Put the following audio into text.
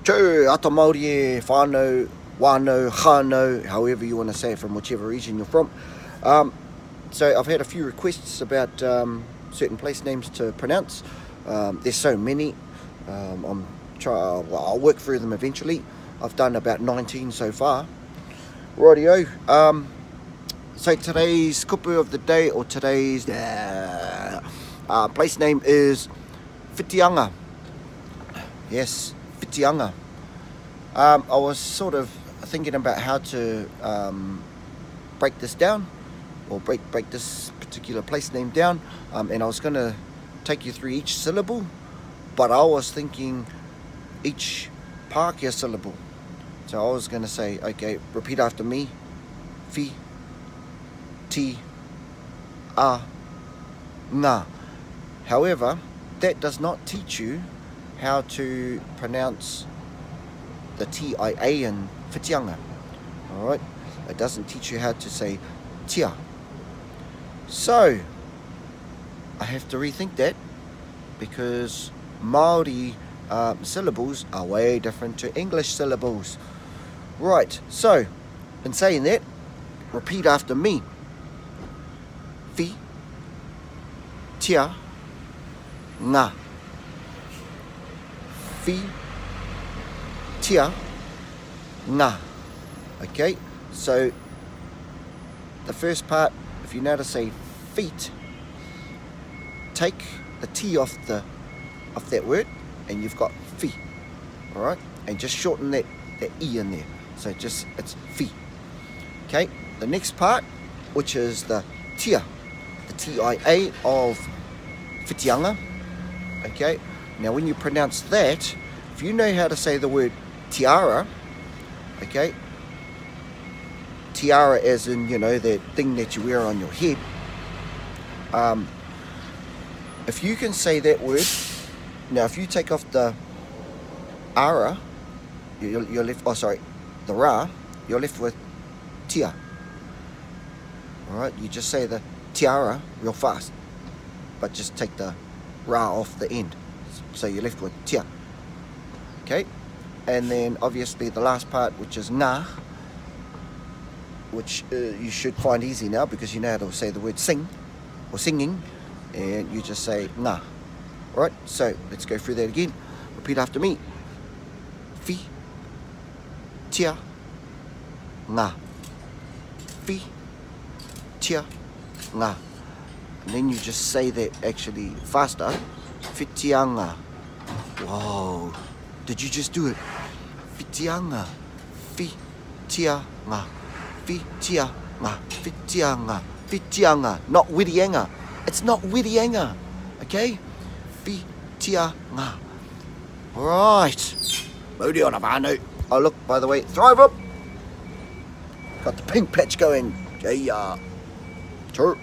Tō ata Maori e whānau, wānau, hānau, however you want to say it from whichever region you're from. So I've had a few requests about certain place names to pronounce. There's so many. I'll work through them eventually. I've done about 19 so far. Rightio. So today's kupu of the day, or today's place name is Whitianga. Yes, Whitianga. I was sort of thinking about how to break this down, or break this particular place name down, and I was going to take you through each syllable, but I was thinking each Pākehā syllable. So I was going to say, okay, repeat after me. Whi, ti, a, ngā. However, that does not teach you how to pronounce the TIA in Whitianga. Alright? It doesn't teach you how to say tia. So, I have to rethink that, because Maori syllables are way different to English syllables. Right, so, in saying that, repeat after me. Whi, tia, ngā. Whi, tia, ngā. Okay, so the first part, if you know how to say feet, take the T off that word, and you've got fi. Alright, and just shorten that E in there. So it's fi. Okay, the next part, which is the tia, the TIA of Whitianga. Okay, now when you pronounce that, if you know how to say the word tiara, okay, tiara as in, you know, that thing that you wear on your head, if you can say that word, now if you take off the ara, you're left, the ra, you're left with tia. Alright, you just say the tiara real fast, but just take the ra off the end, so you're left with tia. Okay, and then obviously the last part, which is ngā, which you should find easy now because you know how to say the word sing or singing, and you just say ngā. Alright, so let's go through that again. Repeat after me. Whi, tia, ngā. Whi, tia, ngā. And then you just say that actually faster. Whitianga. Whoa, did you just do it? Whitianga. Whi, tia, ngā. Whitianga. Whitianga. Whitianga. Not Whitianga. It's not Whitianga. Okay? Whitianga. Right. Mauri ona whānau. Oh look, by the way, thrive up. Got the pink patch going. Yeah. Sure.